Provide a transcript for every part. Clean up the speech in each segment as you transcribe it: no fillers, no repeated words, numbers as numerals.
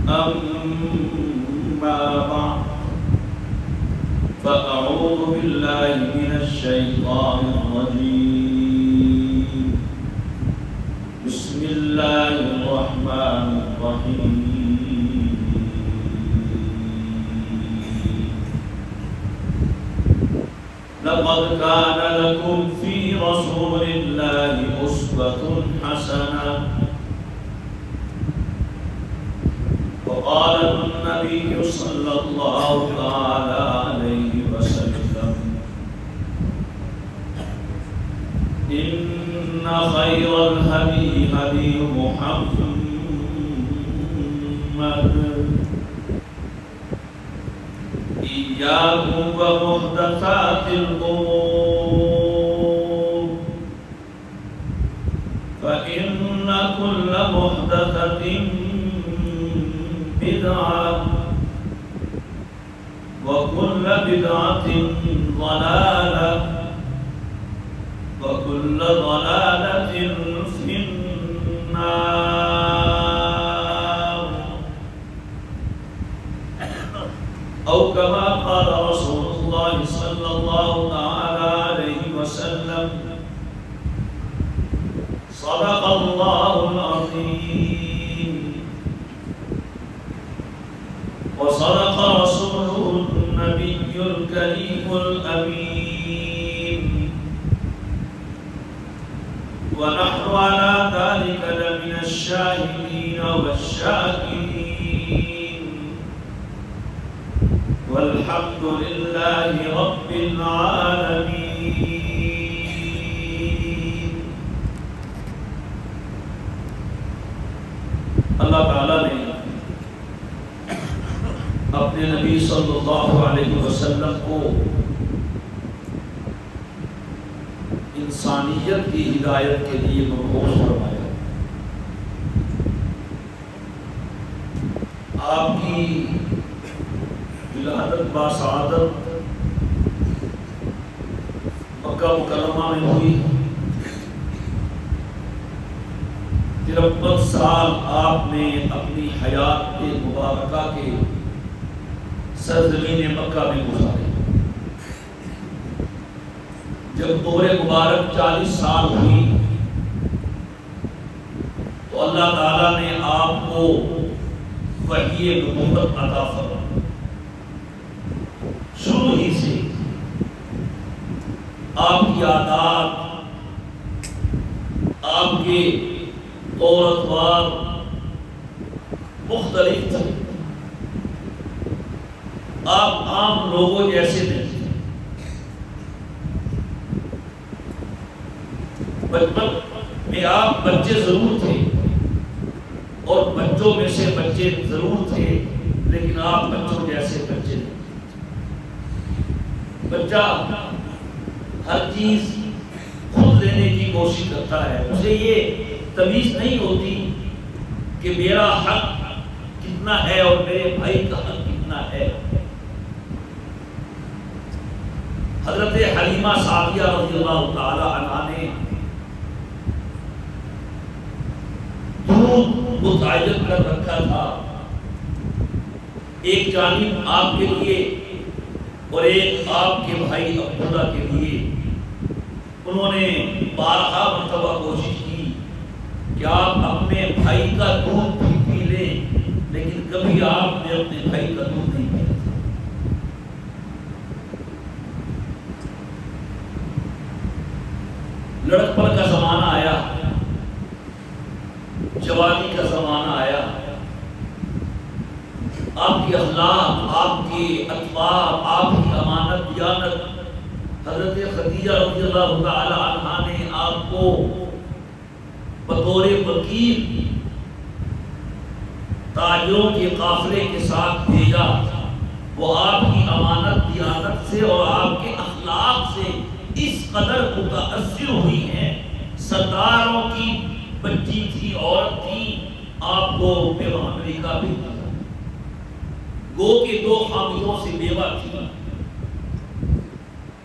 أما بعد فأعوذ بالله من الشيطان الرجيم بسم الله الرحمن الرحيم لقد كان لكم في رسول الله أسوة حسنة وقال النبي صلى الله تعالى عليه وسلم إن خير الهدي هدي محمد إياكم ومحدثات الأمور فإن كل محدثة بدعة وكل بدعة ضلالة وكل ضلالة في النار أو كما قال رسول الله صلى الله تعالى عليه وسلم صدق الله العظيم وصدق رسوله النبي الكريم الأمين ونحن على ذلك لمن الشاهدين والشاكرين والحمد لله رب العالمين. اللہ تعالیٰ نے اپنے نبی صلی اللہ علیہ وسلم کو انسانیت کی ہدایت کے لیے مبعوث فرمایا. آپ کی ولادت باسعادت مکہ مکرمہ میں ہوئی. 53 سال آپ نے اپنی حیات کے مبارکہ کے سرزمین مکہ میں گزارے. جب عمر مبارک 40 سال ہوئی تو اللہ تعالیٰ نے آپ کو وحی نبوت عطا فرمائی. شروع ہی سے آپ کی عادات، آپ کے طور اطوار مختلف تھے. آپ عام لوگوں جیسے نہیں تھے. بچپن میں آپ بچے ضرور تھے اور بچوں میں سے بچے ضرور تھے، لیکن آپ بچوں جیسے بچے نہیں. بچہ ہر چیز خود لینے کی کوشش کرتا ہے. اسے یہ تمیز نہیں ہوتی کہ میرا حق کتنا ہے اور میرے بھائی کا حق کتنا ہے. حضرت حلیمہ سعدیہ رضی اللہ تعالی عنہا نے دودھ متعین کر رکھا تھا، ایک جانب آپ کے لیے اور ایک آپ کے بھائی عبداللہ کے لیے. انہوں نے بارہا مرتبہ کوشش کی کہ آپ اپنے بھائی کا دودھ بھی پی لیں، لیکن کبھی آپ نے اپنے بھائی کا دودھ نہیں پیا. لڑکپن کا زمانہ آیا، جوانی کا زمانہ آیا. آپ کی اخلاق، آپ کے اطوار، آپ کی امانت دیانت، حضرت خدیجہ رضی اللہ تعالی عنہا نے آپ کو بطور وکیل تاجروں کے قافلے کے ساتھ بھیجا. وہ آپ کی امانت دیانت سے اور آپ کے اخلاق سے اس قدر متاثر ہوئی ہیں. سرداروں کی بچی تھی، عورت تھی، آپ کو پیغام امریکہ بھیجا. گو کے 2 خاندانوں سے بیوہ تھی.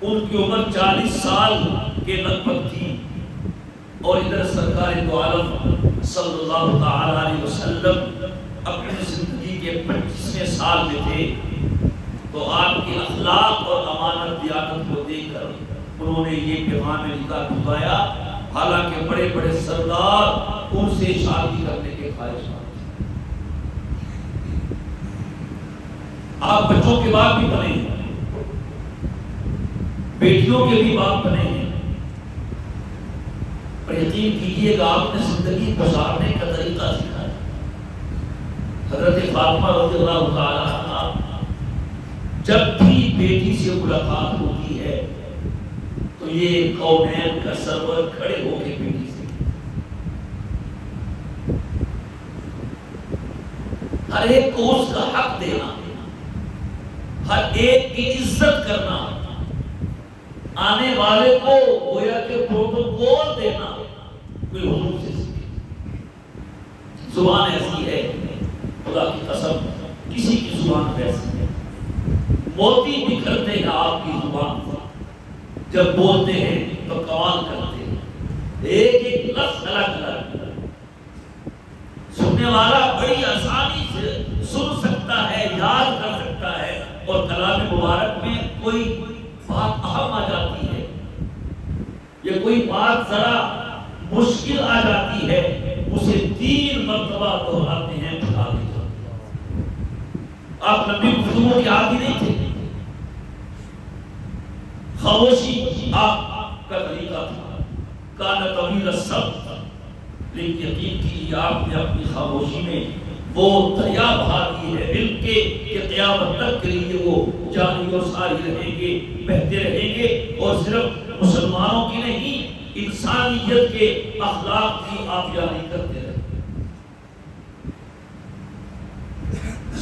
ان کی عمر 40 سال کے لگ بھگ تھی. اور ادھر سرکار دو عالم صلی اللہ تعالی علیہ وسلم اپنی زندگی زندگی کے 25ویں سال میں تھے تو آپ کے اخلاق اور امانت دیانت کو دیکھ کر انہوں نے یہ پیغام نکاح بھجوایا، حالانکہ بڑے بڑے سردار ان سے شادی کرنے کے خواہشات۔ آپ بچوں کے باپ بھی بنے ہیں، بیٹیوں کے بھی باپ بنے ہیں، پر یقین کیجئے گا آپ نے زندگی گزارنے کا طریقہ سکھایا۔ حضرت فاطمہ رضی اللہ تعالی عنہا جب بھی بیٹی سے ملاقات ہوتی ہے تو یہ کونین کا سرور کھڑے ہو کے بیٹی سے ہر ایک کو اس کا حق دینا، ہر ایک کی عزت کرنا، آنے والے کو گویا کہ پروٹوکول دینا، کوئی حضور سے سیکھے۔ زبان ایسی ہے، خدا کی قسم کسی کی زبان ویسی ہے، موتی بکھرتے ہیں آپ کی زبان پر، جب بولتے ہیں تو کمال کرتے ہیں، ایک ایک لفظ الگ الگ، سننے والا بڑی آسانی سے سن سکتا ہے، یاد کر سکتا ہے، اور کلام مبارک میں کوئی بات اہم آ جاتی ہے یا کوئی بات ذرا مشکل آ جاتی ہے، اسے 3 مرتبہ دہراتے ہیں، بتاتے ہیں۔ آپ نبی گفتگو کے عادی نہیں تھے، خاموشی آپ کا طریقہ تھا، کان طویل الصبر، لیکن یقین کیجیے آپ نے اپنی خاموشی میں وہ دریا بہا دی ہے علم کے کہ قیامت تک کے لیے وہ جاری اور ساری رہیں گے، بہتے رہیں گے، اور صرف مسلمانوں کی نہیں انسانیت کے اخلاق کی آپ جاری کرتے رہیں گے۔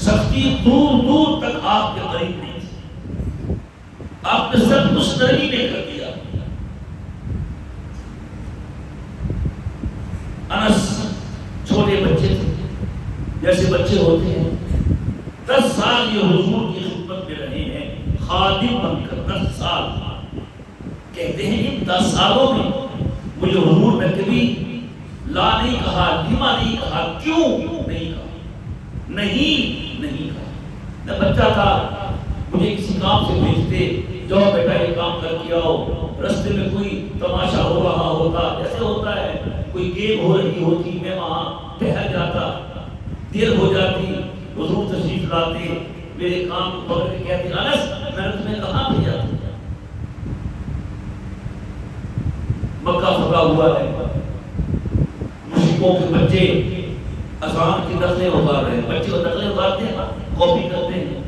سختی دور دور تک آپ کے قریب نہیں تھی، آپ نے سب کچھ نرمی میں کر دیا۔ انس چھوٹے بچے تھے، جیسے بچے ہوتے ہیں، 10 سال یہ حضور کی خدمت میں رہے ہیں، خادم بن کر 10 سال۔ کہتے ہیں ان 10 سالوں میں مجھے حضور نے کبھی لا نہیں کہا، لما نہیں کہا، کیوں نہیں کہا، نہیں کہا۔ میں بچہ تھا، مجھے کسی کام سے بھیجتے، جاؤ بیٹا یہ کام کر کے آؤ، رستے میں کوئی تماشا ہو رہا ہوتا، جیسے ہوتا ہے کوئی گیم ہو رہی ہوتی، میں وہاں ٹہل جاتا، دیر ہو جاتی، حضور تشریف لاتے، میرے کام کو پکڑ کے کہتے انس میں نے تمہیں کہاں بھیجا تھا؟ مکہ فتح ہوا ہے، مشرکوں کے بچے اذان کی نقلیں اتار رہے ہیں، بچے نقلیں اتارتے ہیں، کاپی کرتے ہیں،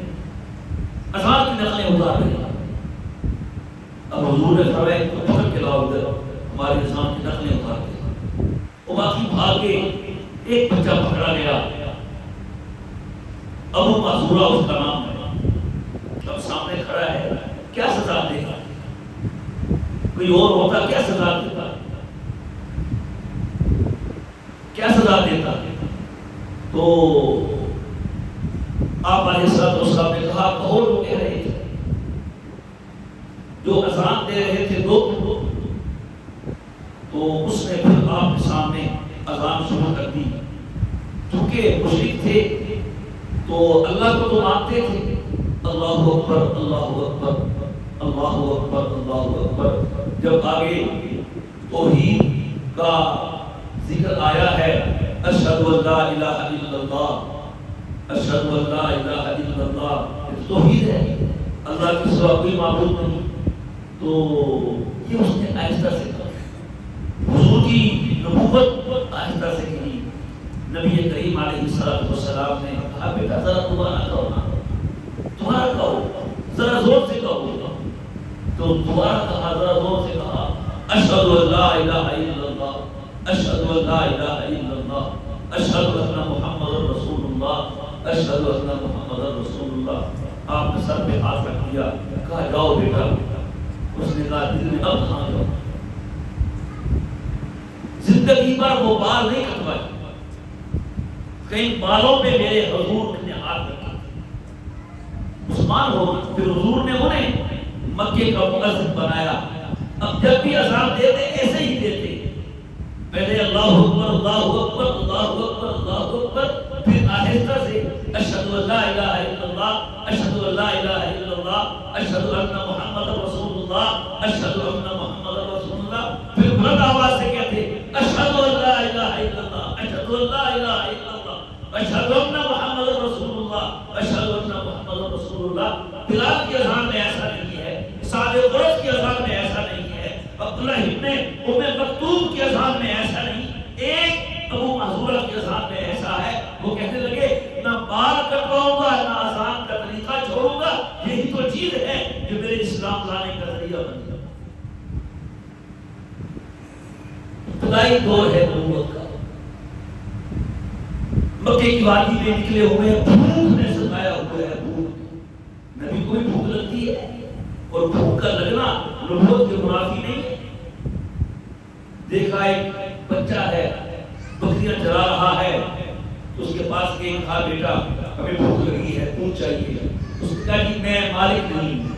اذان کی نقلیں اتار رہے ہیں۔ اب حضور نے فرمایا کہ پکڑ کے لاؤ ادھر، ہماری اذان کی نقلیں اتارتے ہیں۔ وہ باقی بھاگ کے ایک بچہ پکڑا گیا، ابو معذورہ اس کا نام ہے، اب سامنے کھڑا ہے، کیا سزا دے گا؟ کوئی اور ہوتا کیا سزا دیتا، کیا سزا دیتا؟ تو آپ علیہ السلام نے کہا کہو لوگ کہہ رہے تھے، جو اذان دے رہے تھے دو، تو اس نے پھر آپ کے سامنے اذان شروع کر دی۔ چونکہ مشرک تھے تو اللہ کو تو مانتے تھے، اللہ اکبر اللہ اکبر اللہ اکبر اللہ اکبر۔ جب آگے توحید کا ذکر آیا ہے، اشہد ان لا الہ الا اللہ، اشہد ان لا الہ الا اللہ، توحید ہے، اللہ کے سوا کوئی معبود نہیں، تو یہ اس نے آہستہ سے کہا، حضور کی نبوت آہستہ سے کی۔ نبی کریم علیہ السلام نے کہا بیٹا ذرا دوبارہ کہو نا، دوبارہ کہو، ذرا زور سے کہو۔ تو دوبارہ کہا، ذرا زور سے کہا، اشہد ان لا الہ الا اللہ، اشہد ان لا الہ الا اللہ، اشہد ان محمد رسول اللہ، اشہد ان محمد رسول اللہ۔ آپ نے سر پہ ہاتھ رکھ دیا، کہا جاؤ بیٹا۔ اس نے کہا دل میں اب کہاں جاؤ، زندگی بھر وہ بال نہیں کٹوائے، کئی بالوں پہ میرے حضور نے ہاتھ رکھا، عثمان ہو گئے۔ پھر حضور نے انہیں مکے کا مؤذن بنایا۔ اب جب بھی اذان دیتے ایسے ہی دیتے، پہلے اللہ اکبر اللہ اکبر اللہ اکبر اللہ اکبر، پھر آہستہ سے اشہد اشہد ان لا الہ الا اللہ، اشہد ان محمد رسول اللہ، اشہد ان محمد رسول اللہ. پھر بلند آواز سے کہتے اشہد ان لا الہ الا اللہ، اشہد ان لا الہ الا اللہ، اشہد ان محمد رسول اللہ، اشہد ان محمد رسول اللہ. بلال کی اذان میں ایسا نہیں ہے، سعد قرش کی اذان میں ایسا نہیں ہے، عبداللہ ابن ام مکتوم کی اذان میں ایسا نہیں. ایک ابو محذورہ کی اذان میں ایسا ہے، وہ کہنے لگے نہ بال کٹواؤں گا نہ اذان کا طریقہ چھوڑوں گا، یہی تو چیز ہے جو میرے اسلام لانے کا ذریعہ بن گیا. ابتدائی دور ہے نبوت کا، مکے کی وادی میں نکلے ہوئے بھوک نے ستایا ہوا ہے. بھوک نبی کو بھی بھوک لگتی ہے، اور بھوک کا لگنا نبوت کے منافی نہیں ہے. دیکھا ایک بچہ ہے بکریاں چرا رہا ہے، اس کے پاس ایک کہا بیٹا ہمیں بھوک لگی ہے، دودھ چاہیے. اس نے کہا کہ میں مالک نہیں ہوں،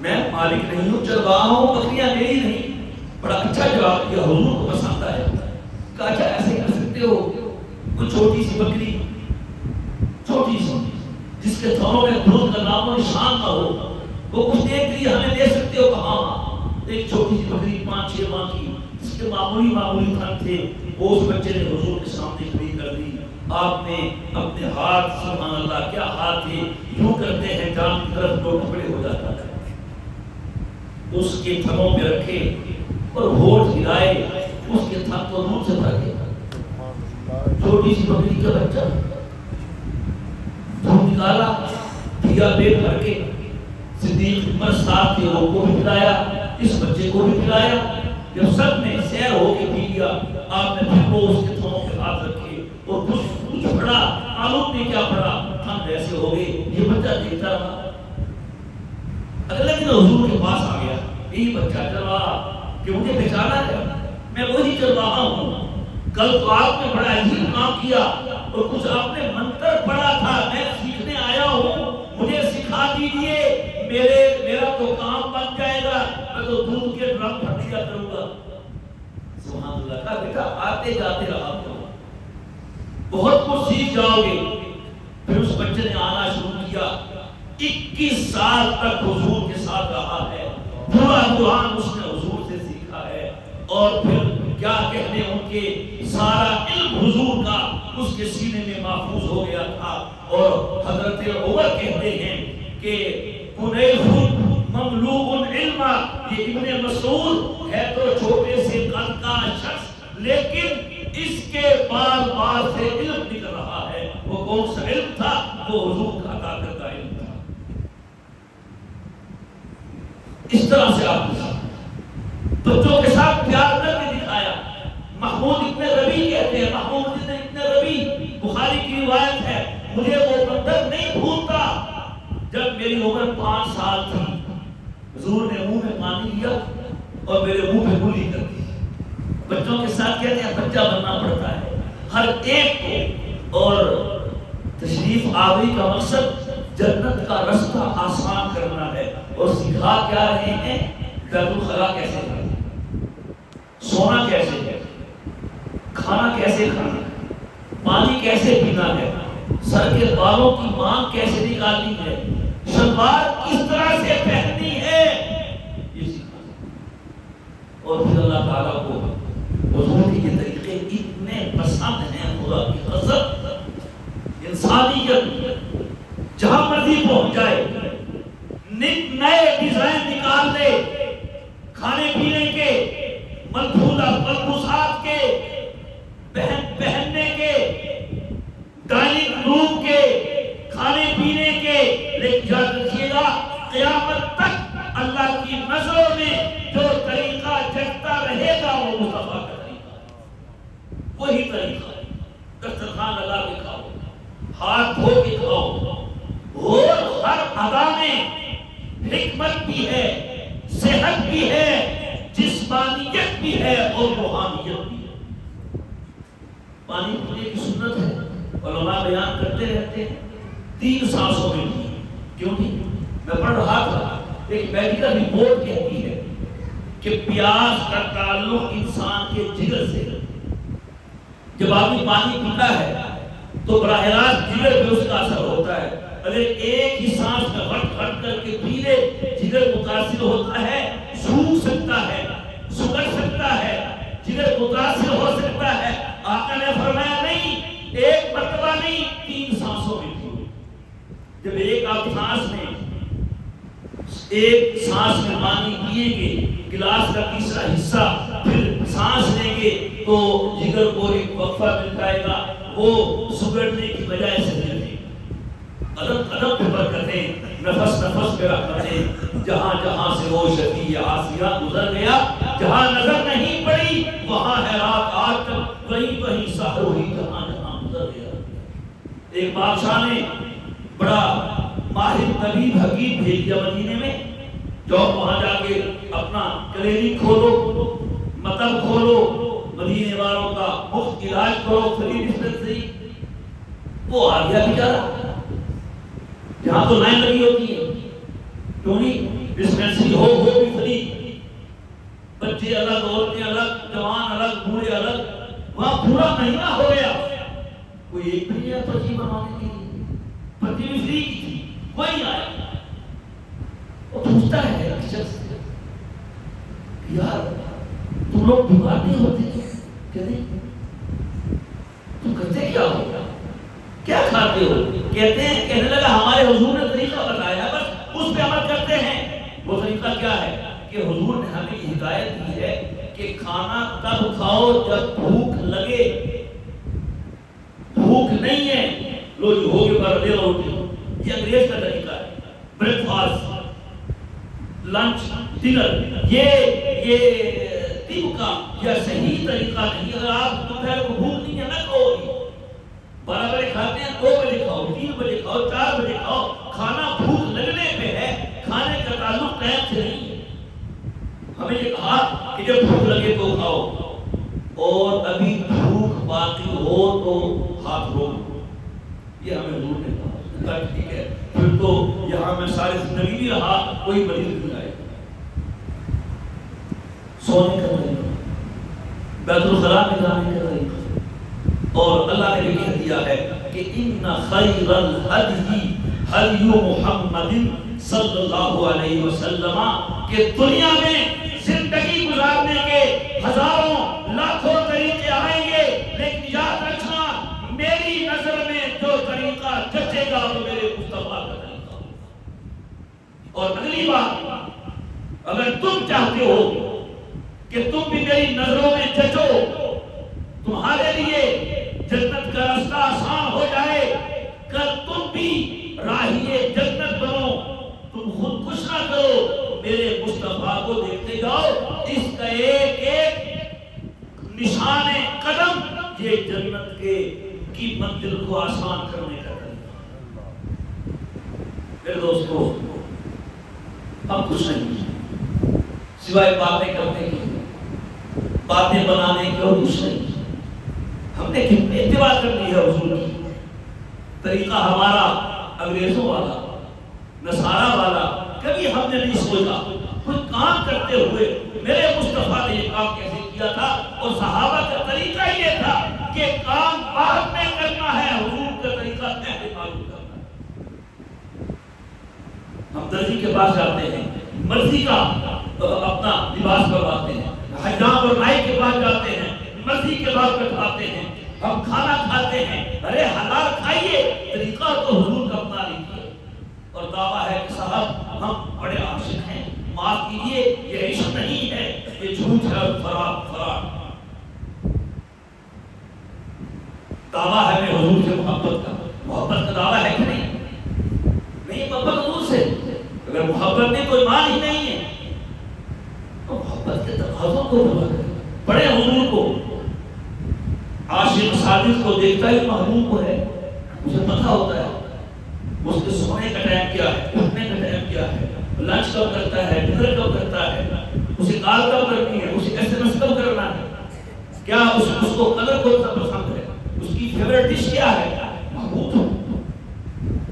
میں مالک نہیں ہوں، چرواہا ہوں، بکریاں میری نہیں. بڑا اچھا جواب دیا، حضور کو پسند آیا. کہا اچھا ایسے کر سکتے ہو، کوئی چھوٹی سی بکری، چھوٹی سی جس کے تھنوں میں دودھ کا نام و نشان نہ ہو، وہ کچھ دیر کے لیے ہمیں دے سکتے ہو؟ کہاں؟ ایک چھوٹی سی بکری 5-6 ماہ کی جس کے معمولی تھن تھے، وہ اس بچے نے حضور کے سامنے کھڑی کر دی. آپ نے اپنے ہاتھ، سبحان اللہ کیا ہاتھ تھے، یوں کرتے ہیں جان کی طرف دو ٹکڑے ہو جاتا ہے، اس کے تھنوں پہ رکھے اور ہونٹ ہلائے، اس کے تھن کو دودھ سے بھر گیا. چھوٹی سی بکری کا بچہ دودھ نکالا، دیا پیٹ بھر کے. صدیق عمر ساتھ تھے، وہ کو بھی پلایا، اس بچے کو بھی پلایا. جب سب نے سیر ہو کے پی لیا، آپ نے پھر وہ اس کے تھنوں پہ ہاتھ رکھے اور کچھ پڑا، معلوم نہیں کیا پڑا، تھن ایسے ہو گئے. یہ بچہ دیکھتا رہا. اگلے دن حضور کے پاس آ گیا، یہی بچہ چرواہا کہ مجھے پہچانا ہے، میں وہی چرواہا ہوں. کل تو آپ نے بڑا عجیب کام کیا اور کچھ آپ نے منتر پڑھا تھا، میں سیکھنے آیا ہوں، مجھے سکھا دیجئے، میرا تو کام بن جائے گا، میں تو دودھ کے ڈرم بھر دیا کروں گا. سبحان اللہ. کہا بیٹا آتے جاتے رہا کرو، بہت کچھ سیکھ جاؤ گے. پھر اس بچے نے آنا شروع کیا. 21 سال تک حضور کے ساتھ رہا ہے، پورا قرآن اس نے حضور سے سیکھا ہے. اور پھر کیا کہنے، ان کے سارا علم حضور کا اس کے سینے میں محفوظ ہو گیا تھا. اور حضرت عمر کہتے ہیں کہ کنیز مملوء علم، یہ ابن مسعود ہے تو چھوٹے سے قد کا شخص، لیکن اس کے بار بار سے علم نکل رہا ہے. وہ کون سا علم تھا؟ وہ حضور کا عطا کردہ علم تھا. اس طرح سے آپ بچوں کے ساتھ پیار کر کے دکھایا. محمود ابن ربیع کہتے ہیں، محمود ابن ربیع بخاری کی روایت ہے، مجھے وہ منظر نہیں بھولتا جب میری عمر 5 سال تھی. حضور نے منہ میں پانی لیا اور میرے منہ پہ گولی کر دی. بچوں کے ساتھ کہتے ہیں بچہ بننا پڑتا ہے ہر ایک کو. اور تشریف آوری کا مقصد جنت کا رستہ آسان کرنا ہے. اور سکھا کیا رہے ہیں؟ بیت الخلا کیسے کرنا، سونا کیسے ہے، کھانا کیسے کھانا، پانی کیسے پینا ہے، سر کے بالوں کی مانگ کیسے نکالنی ہے، شلوار کس طرح سے پہننی ہے، یہ سکھانا. اور پھر اللہ تعالیٰ کو حضور کے یہ طریقے اتنے پسند ہیں، خدا کی قسم. انسانیت جہاں مرضی پہنچ جائے، نئے ڈیزائن نکال لے، کھانے پینے کے، ملبوسات کے، پہننے کے، ڈائننگ روم کے، کھانے پینے کے، لیکن یاد رکھیے گا قیامت تک اللہ کی نظروں میں جو طریقہ جگتا رہے گا وہ مصطفیٰ کا طریقہ، وہی طریقہ. دسترخوان لگا کے کھاؤ، ہاتھ دھو کے کھاؤ، اور ہر ادا میں حکمت بھی ہے، صحت بھی ہے، جسمانیت بھی ہے اور روحانیت بھی ہے. پانی پینے کی سنت ہے، علماء بیان کرتے رہتے ہیں 3 سانسوں میں بھی. کیوں نہیں؟ میں پڑھ رہا تھا ایک میڈیکل رپورٹ کہتی ہے کہ پیاس کا تعلق انسان کے جگر سے ہے. جب آدمی پانی پیتا ہے تو براہ راست جگر پہ اس کا اثر ہوتا ہے. اگر ایک ہی سانس میں ہٹ ہٹ کر کے پی لے جگر متاثر ہوتا ہے، سوکھ سکتا ہے، سکڑ سکتا ہے، جگر متاثر ہو سکتا ہے۔ آقا نے فرمایا نہیں، ایک مرتبہ نہیں، 3 سانسوں میں پیو۔ جب ایک آپ سانس میں ایک سانس میں پانی پیئیں گے، گلاس کا تیسرا حصہ پھر سانس لیں گے تو جگر کو ایک وقفہ مل جائے گا، وہ سگڑنے کی بجائے سے ملے گا۔ قدم قدم پہ برکتیں، نفس نفس پہ رحمتیں، جہاں جہاں سے وہ شفیع آسیہ گزر گیا، جہاں نظر نہیں پڑی وہاں ہے رات آج تک، وہیں وہیں سحر ہوئی جہاں جہاں گزر گیا۔ ایک بادشاہ نے بڑا ماہر طبیب حکیم بھیج دیا مدینے میں، جو وہاں جا کے اپنا کلینک کھولو، مطب کھولو، مدینے والوں کا مفت علاج کرو، فری ڈسپنسری۔ وہ آ گیا بیچارہ، جہاں تو لائن لگی ہوتی ہے، کیوں نہیں؟ ڈسپنسری ہو بھی فری، بچے الگ، عورتیں الگ، جوان الگ، بوڑھے الگ، وہاں پورا مہینہ ہو گیا، کوئی ایک بھی نہیں پرچی بنوانے کی، پرچی بھی فری کی تھی، کوئی آیا۔ وہ پوچھتا ہے ایک شخص، یار تم لوگ بیمار نہیں ہوتے کہتے تم کرتے کیا ہو، کیا کھاتے ہو؟ کہتے ہیں، کہنے لگا ہمارے حضور نے طریقہ بتایا، بس اس پہ عمل کرتے ہیں۔ وہ طریقہ کیا ہے کہ حضور نے ہمیں ہدایت دی ہے کہ کھانا تب کھاؤ جب بھوک لگے، بھوک نہیں ہے لو جو ہوگے پر لے لو۔ یہ انگریز کا طریقہ ہے، بریک فاسٹ، لنچ، ڈنر، یہ طب کا یا صحیح طریقہ نہیں۔ اگر آپ دوپہر کو بھوک نہیں ہے نہ کھاؤ، 12 بجے کھاتے ہیں، 2 بجے کھاؤ، 3 بجے کھاؤ، 4 بجے کھاؤ، کھانا بھوک لگنے پہ ہے، کھانے کا تعلق ٹائم سے نہیں ہے۔ ہمیں یہ کہا کہ جب بھوک لگے تو کھاؤ، اور ابھی بھوک باقی ہو تو ہاتھ روکو، یہ ہمیں حضور نے کہا۔ ٹھیک ہے، پھر تو یہاں میں ساری زندگی بھی رہا، کوئی مریض نہیں آئے۔ سونے کا طریقہ، بیت الخلاء میں جانے کا طریقہ، اور اللہ نے بھی کہہ دیا ہے کہ ان خیر الہدی ہدی محمد صلی اللہ علیہ وسلم، کہ دنیا میں زندگی گزارنے کے ہزاروں لاکھوں طریقے آئیں گے، لیکن یاد رکھنا میری نظر میں جو طریقہ جچے گا وہ میرے مصطفیٰ کا طریقہ۔ اور اگلی بات، اگر تم چاہتے ہو کہ تم بھی میری نظروں میں جچو، تمہارے لیے جنت کا راستہ آسان ہو جائے، کل تم بھی راہی جنت بنو، تم خود کچھ نہ کرو، میرے مصطفیٰ کو دیکھتے جاؤ، اس کا ایک ایک نشان قدم یہ جنت کی منزل کو آسان کرنے کا طریقہ۔ میرے دوستو، ہم کچھ نہیں سوائے باتیں کرنے کی، باتیں بنانے کی، اور کچھ نہیں۔ ہم نے اتباع کر لی ہے حضور کی، طریقہ ہمارا انگریزوں والا، نصارہ والا، کبھی ہم نے نہیں سوچا کوئی کام کرتے ہوئے میرے مصطفیٰ نے یہ کام کیسے کیا تھا، اور صحابہ کا طریقہ یہ تھا کہ کام بعد میں کرنا ہے، حضور کا طریقہ پہلے معلوم کرنا ہے۔ ہم درزی کے پاس جاتے ہیں، مرضی کا اپنا لباس کرواتے ہیں، حجاب اور نائی کے پاس جاتے ہیں، مرضی کے بعد کٹواتے ہیں، ہم کھانا کھاتے ہیں، ارے حلال کھائیے، طریقہ تو حضور کا اپنا لیجیے، اور دعویٰ ہے کہ صاحب ہم بڑے عاشق ہیں، معاف کیجیے، یہ عشق نہیں ہے، یہ جھوٹ ہے اور فراڈ۔ دعویٰ ہے میں حضور سے محبت کا دعویٰ ہے کہ نہیں؟ نہیں، محبت حضور سے، اگر محبت میں کوئی مان ہی نہیں ہے تو محبت کے تقاضوں کو پورا کریں۔ بڑے حضور کو، عاشق صادق کو دیکھتا ہی محبوب ہے، اسے پتہ ہوتا ہے اس کے سونے کا ٹائم کیا ہے، اٹھنے کا ٹائم کیا ہے، لنچ کب کرتا ہے، ڈنر کب کرتا ہے، اسے کال کب کرنی ہے، اسے ایس ایم ایس کب کرنا ہے، کیا اس کو کلر کون سا پسند ہے، اس کی فیوریٹ ڈش کیا ہے۔ محبوب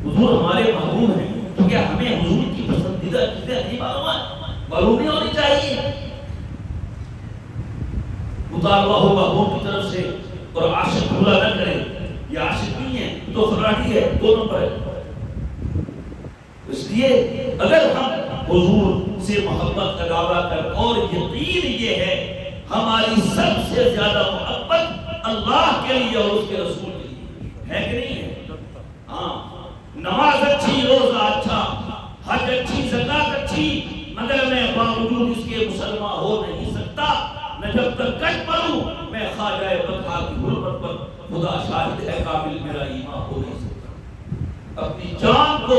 حضور ہمارے محبوب ہیں، تو کیا ہمیں حضور کی پسندیدہ چیزیں نہیں معلوم نہیں ہونی چاہیے؟ مطالبہ ہو محبوب کی طرف سے، اور عاشق بھولا نہ کرے، یہ عاشق نہیں ہے تو فراڈی ہے، دو نمبر ہے۔ اس لیے اگر ہم حضور سے محبت کا دعویٰ کر، اور یقین یہ ہے ہماری سب سے زیادہ محبت اللہ کے لیے اور اس کے رسول کے لیے ہے کہ نہیں ہے؟ ہاں، نماز اچھی، روزہ اچھا، حج اچھی، زکات اچھی، مگر میں باوجود اس کے مسلمان ہو نہیں سکتا۔ میں جب تک کٹ پڑوں میں خواجہ بطحا کی غربت پر خدا شاہد ہے قابل میرا ایمان ہو نہیں سکتا۔ اپنی جان کو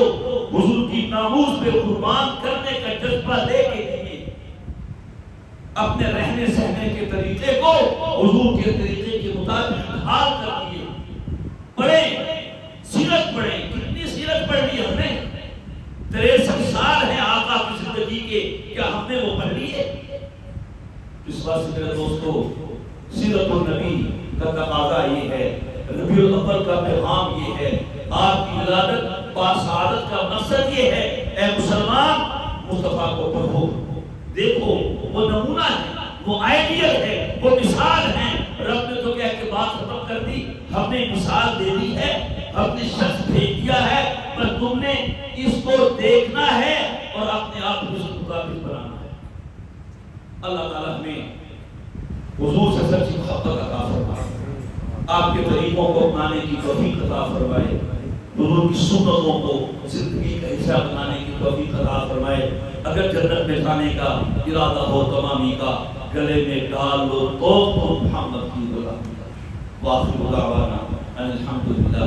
حضور کی ناموس پہ قربان کرنے کا جذبہ لے کے لیے اپنے رہنے سہنے کے طریقے کو حضور کے طریقے کے مطابق حال کر دیے۔ پڑھیں، سیرت پڑھیں، کتنی سیرت پڑھ لی ہم نے؟ 63 سال ہیں آقا کی زندگی کے، کیا ہم نے وہ پڑھ لی ہے؟ اس واسطے میرے دوستو، سیرت النبی کا تقاضا یہ ہے، ربیع الاول کا پیغام یہ ہے، آپ کی ولادت باسعادت کا مقصد یہ ہے، اے مسلمان مصطفیٰ کو پڑھو، دیکھو وہ نمونہ ہے، وہ آئیڈیل ہے، وہ مثال ہے۔ رب نے تو کہہ کے بات ختم کر دی، ہم نے مثال دے دی ہے، ہم نے شخص بھیج دیا ہے، پر تم نے اس کو دیکھنا ہے اور اپنے آپ کو اس کے مطابق بنانا ہے۔ اللہ تعالیٰ ہمیں حضور سے سچی محبت عطا فرمائے، آپ کے طریقوں کو اپنانے کی توفیق عطا فرمائے، حضور کی سنتوں کو زندگی کا حصہ بنانے کی توفیق عطا فرمائے۔ اگر جنت میں جانے کا ارادہ ہو تمامی کا، گلے میں ڈال لو تو محمد کی غلامی کا۔ وآخر دعوانا ان الحمد للہ۔